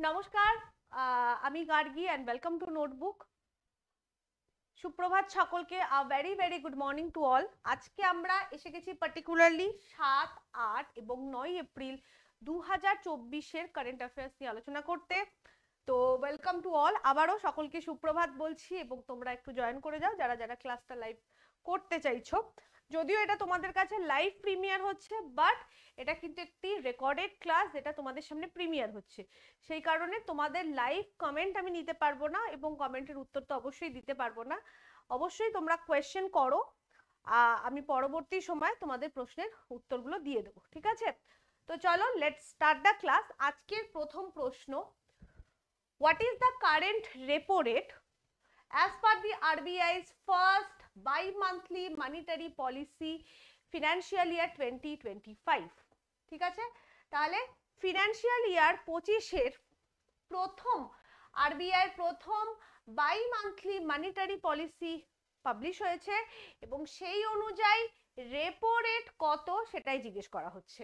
নমস্কার, আমি Gargi and welcome to notebook. সুপ্রভাত সকলকে, very very good morning to all. আজকে আমরা এসে গেছি পার্টিকুলারলি 7, 8 এবং 9 এপ্রিল 2024-এর কারেন্ট অ্যাফেয়ার্স নিয়ে আলোচনা করতে। তো ওয়েলকাম টু অল, আবারও সকলকে সুপ্রভাত বলছি এবং তোমরা একটু জয়েন করে যাও যারা যারা ক্লাসটা লাইভ করতে চাইছো। যদিও এটা তোমাদের কাছে লাইভ প্রিমিয়ার হচ্ছে, বাট এটা কিন্তু একটি রেকর্ডেড ক্লাস যেটা তোমাদের সামনে প্রিমিয়ার হচ্ছে, সেই কারণে তোমাদের লাইভ কমেন্ট আমি নিতে পারবো না এবং কমেন্টের উত্তর তো অবশ্যই দিতে পারবো না। অবশ্যই তোমরা কোয়েশ্চেন করো, আমি পরবর্তী সময় তোমাদের প্রশ্নের উত্তরগুলো দিয়ে দেবো, ঠিক আছে? তো চলো লেটস স্টার্ট দ্য ক্লাস। আজকের প্রথম প্রশ্ন, what is the current repo rate as per the RBI's first bi-monthly monetary policy financial year 2025? ঠিক আছে, তাহলে ফিনান্সিয়াল ইয়ার 25-এর প্রথম আরবিআই প্রথম by monthly monetary policy publish হয়েছে এবং সেই অনুযায়ী রেপো রেট কত সেটাই জিজ্ঞেস করা হচ্ছে।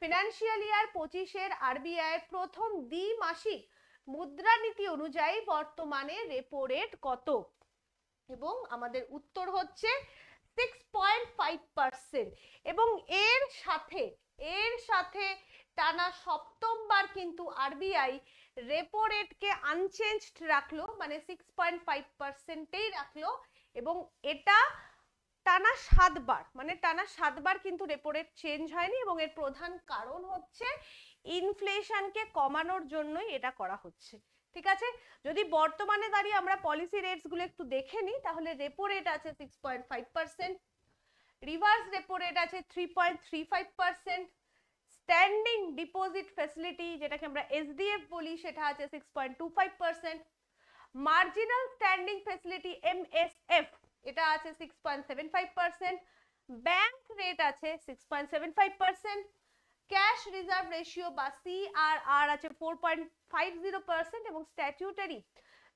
ফিনান্সিয়াল ইয়ার 25-এর আরবিআই প্রথম দ্বিমাসিক মুদ্রানীতি অনুযায়ী বর্তমানে রেপো রেট কত, এবং আমাদের উত্তর হচ্ছে 6.5%। এবং এর সাথে টানা সপ্তমবার কিন্তু আরবিআই রেপো রেটকে আনচেঞ্জড রাখলো, মানে 6.5%-এই রাখলো, এবং এটা টানা 7বার, মানে টানা 7বার কিন্তু রেপো রেট চেঞ্জ হয়নি, এবং এর প্রধান কারণ হচ্ছে ইনফ্লেশনকে কমানোর জন্যই এটা করা হচ্ছে। ঠিক আছে, যদি বর্তমানে দাঁড়িয়ে আমরা পলিসি রেটস গুলো একটু দেখে নিই, তাহলে রেপো রেট আছে 6.5%, রিভার্স রেপো রেট আছে 3.35%, স্ট্যান্ডিং ডিপোজিট ফ্যাসিলিটি যেটাকে আমরা এসডিএফ বলি সেটা আছে 6.25%, মার্জিনাল স্ট্যান্ডিং ফ্যাসিলিটি এমএসএফ এটা আছে 6.75%, ব্যাংক রেট আছে 6.75%, ক্যাশ রিজার্ভ রেশিও বা সিআরআর আছে 4.50% এবং স্ট্যাটিউটারি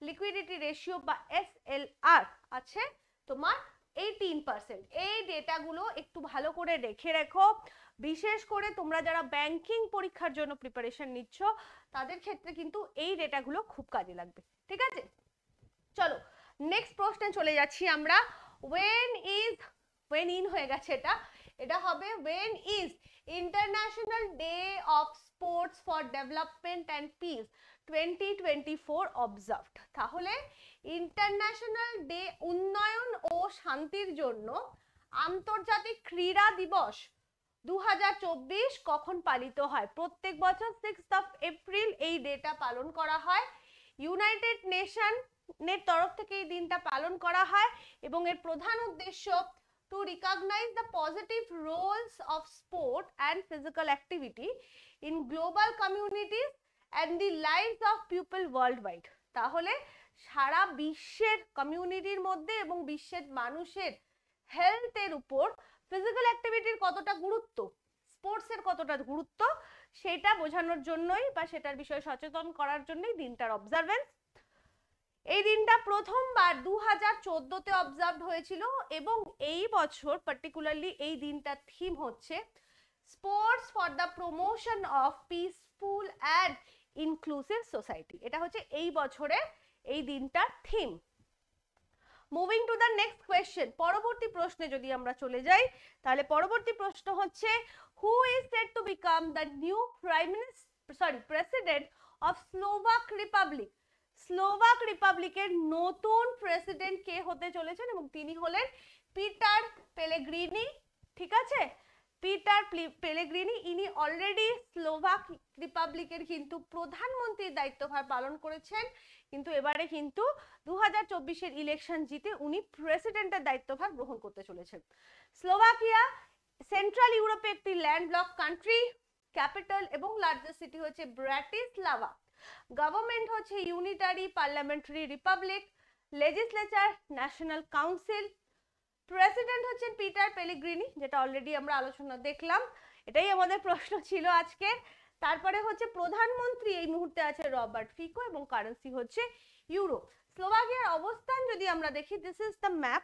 লিকুইডিটি রেশিও বা এসএলআর আছে তোমার 18%। এই ডেটাগুলো একটু ভালো করে রেখে রেখো, বিশেষ করে তোমরা যারা ব্যাংকিং পরীক্ষার জন্য প্রিপারেশন নিচ্ছ তাদের ক্ষেত্রে কিন্তু এই ডেটাগুলো খুব কাজে লাগবে। ঠিক আছে, চলো নেক্সট প্রশ্নে চলে যাচ্ছি আমরা। when in হয়ে গেছে, এটা হবে when is international day of sports for development and piece 2024 observed. তাহলে ইন্টারন্যাশনাল ডে উন্নয়ন ও শান্তির জন্য আন্তর্জাতিক ক্রীড়া দিবস 2024 কখন পালিত হয়? প্রত্যেক বছর 6 এপ্রিল এই ডেটা পালন করা হয়। ইউনাইটেড নেশনের তরফ থেকে এই দিনটা পালন করা হয় এবং এর প্রধান উদ্দেশ্য to recognize the positive roles of sport and physical activity in global communities and the lives of people worldwide। তাহলে সারা বিশ্বের কমিউনিটির মধ্যে এবং বিশ্বের মানুষের হেলথের উপর ফিজিক্যাল অ্যাক্টিভিটির কতটা গুরুত্ব, স্পোর্টসের কতটা গুরুত্ব সেটা বোঝানোর জন্যই বা সেটার বিষয়ে সচেতন করার জন্যই দিনটার অবজারভেন্স। এই দিনটা প্রথমবার 2014-তে অবজার্ভ হয়েছিল এবং এই বছর পার্টিকুলারলি এই দিনটার থিম হচ্ছে sports for the promotion of peaceful and inclusive society. এটা হচ্ছে এই বছরের এই দিনটার theme. Moving to the next question, পরবর্তী প্রশ্নে যদি আমরা চলে যাই তাহলে পরবর্তী প্রশ্ন হচ্ছে who is set to become the new president of Slovak Republic. Slovak রিপাবলিকের নতুন প্রেসিডেন্ট কে হতে চলেছেন এবং তিনি হলেন পিটার পেলেগ্রিনি। ঠিক আছে, পিটার পেলেগ্রিনি, ইনি অলরেডি স্লোভাক রিপাবলিকের কিন্তু প্রধানমন্ত্রীর দায়িত্বভার পালন করেছেন, কিন্তু এবারে কিন্তু 2024-এর ইলেকশন জিতে উনি প্রেসিডেন্টের দায়িত্বভার গ্রহণ করতে চলেছেন। স্লোভাকিয়া সেন্ট্রাল ইউরোপে একটি ল্যান্ডলক কান্ট্রি, ক্যাপিটাল এবং লার্জেস্ট সিটি হচ্ছে ব্রাটিসলাভা, গভর্নমেন্ট হচ্ছে unitary parliamentary Republic, legislature national council, president হচ্ছেন পিটার পেলেগ্রিনি যেটা অলরেডি আমরা আলোচনা দেখলাম, এটাই আমাদের প্রশ্ন ছিল আজকে। তারপরে হচ্ছে প্রধানমন্ত্রী এই মুহূর্তে আছে রবার্ট ফিকো এবং কারেন্সি হচ্ছে ইউরো। স্লোভাকিয়ার অবস্থান যদি আমরা দেখি, this is the map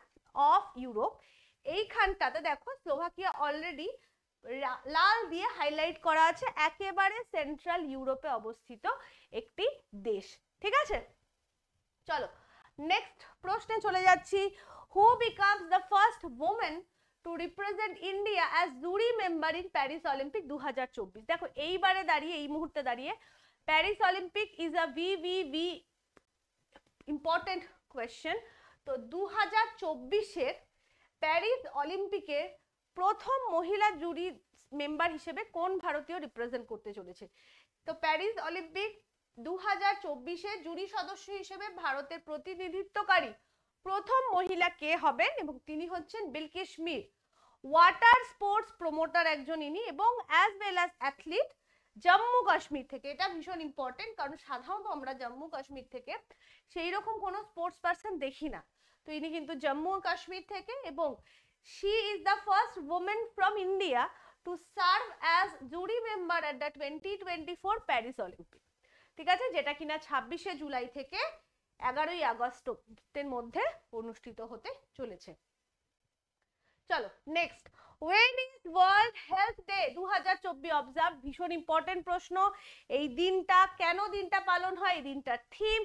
of Europe. এইখানটাতে দেখো স্লোভাকিয়া অলরেডি লাল দিয়ে হাইলাইট করা আছে, একেবারে সেন্ট্রাল ইউরোপে অবস্থিত একটি দেশ। ঠিক আছে, চলো নেক্সট প্রশ্নে চলে যাচ্ছি। Who becomes the first women to represent India as jury member in Paris Olympic 2024? দেখো এইবারে দাঁড়িয়ে, এই মুহূর্তে দাঁড়িয়ে Paris Olympic is a very important question. তো 2024-এর প্যারিস অলিম্পিকের প্রথম মহিলা জুরি মেম্বার হিসেবে কোন ভারতীয় রিপ্রেজেন্ট করতে চলেছে? তো প্যারিস অলিম্পিক 2024-এ জুরি সদস্য হিসেবে ভারতের প্রতিনিধিত্বকারী প্রথম মহিলা কে হবেন? এবং তিনি হচ্ছেন Bilkis Mir, water sports promoter একজন ইনি, এবং as well as athlete Jammu Kashmir থেকে। এটা ভীষণ ইম্পর্টেন্ট, কারণ সাধারণত আমরা জম্মু কাশ্মীর থেকে সেই রকম কোনো স্পোর্টস পার্সন দেখি না। তো ইনি কিন্তু জম্মু কাশ্মীর থেকে, এবং she is the first woman from India to serve as jury member at the 2024 Paris Olympic। ঠিক আছে, যেটা কিনা 26শে জুলাই থেকে 11ই আগস্টের মধ্যে অনুষ্ঠিত হতে চলেছে। চলো next, when is world health day 2024 observe? ভীষণ ইম্পর্টেন্ট প্রশ্ন। এই দিনটা কেন দিনটা পালন হয়, এই দিনটার theme,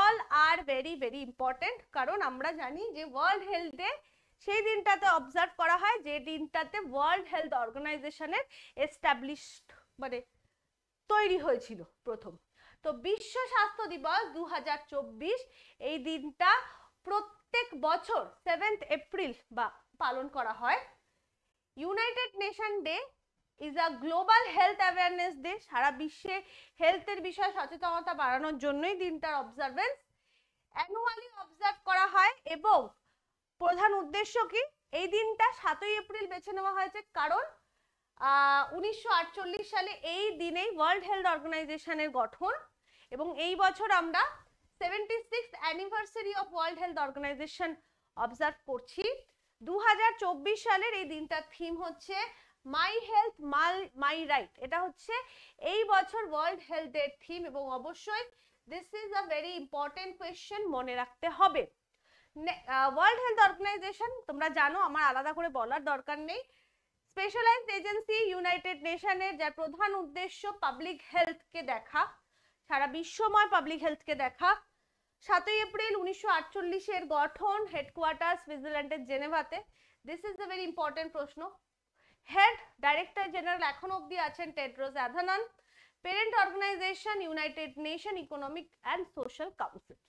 all are very very important. কারণ আমরা জানি যে ওয়ার্ল্ড হেলথ ডে সেই দিনটাতে অবজার্ভ করা হয় যে দিনটাতে ওয়ার্ল্ড হেলথ অর্গানাইজেশনের এস্টাবলিশড মানে তৈরি হয়েছিল প্রথম। তো বিশ্ব স্বাস্থ্য দিবস 2024 এই দিনটা প্রত্যেক বছর 7th এপ্রিল বা পালন করা হয়। United Nation Day is a global health awareness day, সারা বিশ্বে হেলথের বিষয়ে সচেতনতা বাড়ানোর জন্যই দিনটার অবজারভেন্স অ্যানুয়ালি অবজার্ভ করা হয়। এবং প্রধান উদ্দেশ্য কি, এই দিনটা 7ই এপ্রিল বেছে নেওয়া হয়েছে কারণ 1948 সালে এই দিনেই ওয়ার্ল্ড হেলথ অর্গানাইজেশনের গঠন, এবং এই বছর আমরা 76th anniversary of world health organisation observe করছি। 2024 সালের এই দিনটার থিম হচ্ছে মাই হেলথ মাই রাইট। এটা হচ্ছে এই বছর ওয়ার্ল্ড হেলথের থিম, এবং অবশ্যই this is a very important question, মনে রাখতে হবে। ওয়ার্ল্ড হেলথ অর্গানাইজেশন তোমরা জানো, আমার আলাদা করে বলার দরকার নেই, স্পেশালাইজড এজেন্সি ইউনাইটেড নেশনের, যার প্রধান উদ্দেশ্য পাবলিক হেলথকে দেখা, সারা বিশ্বময় পাবলিক হেলথকে দেখা। 7ই এপ্রিল 1948-এর গঠন, হেডকোয়ার্টার সুইজারল্যান্ডের জেনেভাতে। This is a very important প্রশ্ন। হেড ডাইরেক্টর জেনারেল এখন অবধি আছেন Tedros Adhanom. Parent organization United Nation Economic and Social Council.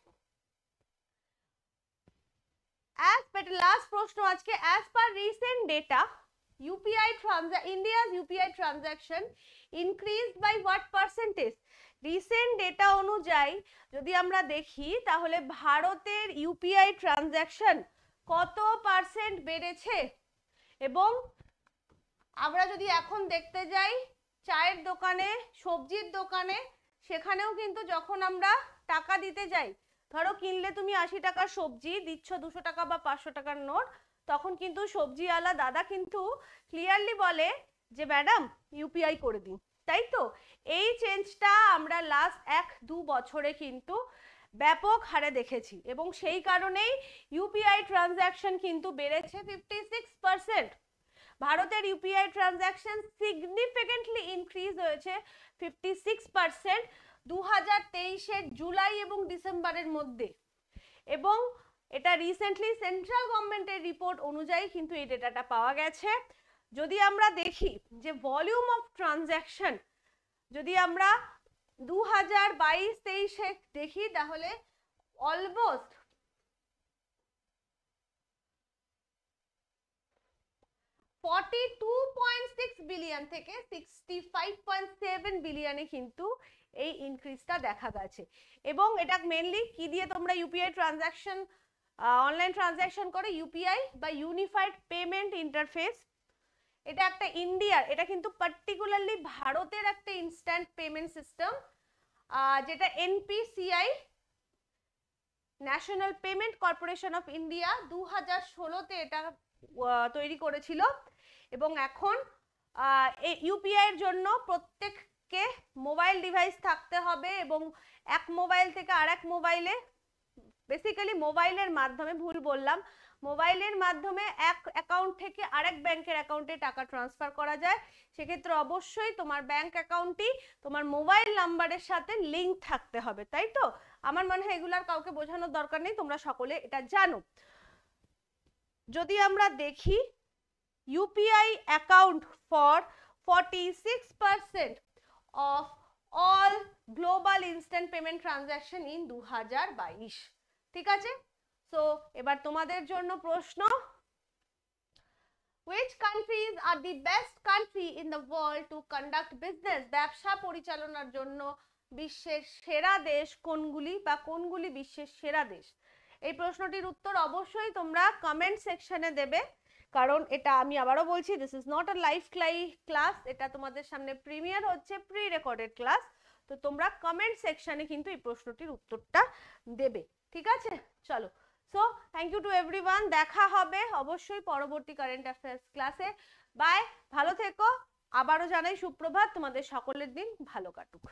Last প্রশ্ন আজকে, as per recent data India's UPI transaction increased by what percentage? Recent data অনুযায়ী যদি আমরা দেখি তাহলে ভারতের ইউপিআই ট্রানজাকশন কত পার্সেন্ট বেড়েছে। এবং আমরা যদি এখন দেখতে যাই চায়ের দোকানে, সবজির দোকানে, সেখানেও কিন্তু যখন আমরা টাকা দিতে যাই, ধরো কিনলে তুমি 80 টাকার সবজি, দিচ্ছ 200 টাকা বা 500 টাকার নোট, তখন কিন্তু সবজিওয়ালা দাদা কিন্তু ক্লিয়ারলি বলে যে ম্যাডাম ইউপিআই করে দিন, তাই তো? এই চেঞ্জটা আমরা লাস্ট 1-2 বছরে কিন্তু ব্যাপক হারে দেখেছি, এবং সেই কারণেই ইউপিআই ট্রানজাকশন কিন্তু বেড়েছে 56%। ভারতের ইউপিআই ট্রানজাকশন সিগনিফিকেন্টলি ইনক্রিজ হয়েছে 56% 2023-এর জুলাই এবং ডিসেম্বরের মধ্যে। এবং এটা রিসেন্টলি সেন্ট্রাল গভর্নমেন্টের রিপোর্ট অনুযায়ী কিন্তু এই ডেটাটা পাওয়া গেছে। যদি আমরা দেখি যে ভলিউম অফ ট্রানজাকশন যদি আমরা 2022-23-এ দেখি তাহলে অলমোস্ট 42.6 বিলিয়ন থেকে 65.7 বিলিয়নে কিন্তু এই ইনক্রিজটা দেখা গেছে। এবং এটা মেইনলি কি দিয়ে তোমরা ইউপিআই ট্রানজাকশন অনলাইন ট্রানজাকশন করে? ইউপিআই বা ইউনিফাইড পেমেন্ট ইন্টারফেস। এটা একটা ইন্ডিয়ার, এটা কিন্তু পার্টিকুলারলি ভারতের একটা ইনস্ট্যান্ট পেমেন্ট সিস্টেম, যেটা NPCI national payment corporation of India 2016-তে এটা তৈরি করেছিল। এবং এখন ইউপিআই এর জন্য প্রত্যেককে মোবাইল ডিভাইস থাকতে হবে, এবং এক মোবাইল থেকে আরেক মোবাইলে বেসিক্যালি মোবাইলের মাধ্যমে, ভুল বললাম, মোবাইলের মাধ্যমে এক অ্যাকাউন্ট থেকে আরেক ব্যাংকের অ্যাকাউন্টে টাকা ট্রান্সফার করা যায়। সেক্ষেত্রে অবশ্যই তোমার ব্যাংক অ্যাকাউন্টটি তোমার মোবাইল নাম্বারের সাথে লিঙ্ক থাকতে হবে, তাই তো? আমার মনে হয় এগুলো আর কাউকে বোঝানোর দরকার নেই, তোমরা সকলে এটা জানো। যদি আমরা দেখি UPI account for 46% of all global instant payment transaction in 2022, ঠিক আছে? সো এবার তোমাদের জন্য প্রশ্ন, which countries are the best country in the world to conduct business, ব্যবসা পরিচালনার জন্য বিশ্বের সেরা দেশ কোনগুলি, বা কোনগুলি বিশ্বের সেরা দেশ? এই প্রশ্নটির উত্তর অবশ্যই তোমরা কমেন্ট সেকশনে দেবে, কারণ এটা আমি আবারও বলছি, this is not a live class, এটা তোমাদের সামনে প্রিমিয়ার হচ্ছে, প্রি রেকর্ডেড ক্লাস। তো তোমরা কমেন্ট সেকশনে কিন্তু এই প্রশ্নটির উত্তরটা দেবে, ঠিক আছে? চলো, so thank you to everyone, দেখা হবে অবশ্যই পরবর্তী কারেন্ট অ্যাফেয়ার্স ক্লাসে। বাই, ভালো থেকো। আবারও জানাই সুপ্রভাত, তোমাদের সকলের দিন ভালো কাটুক।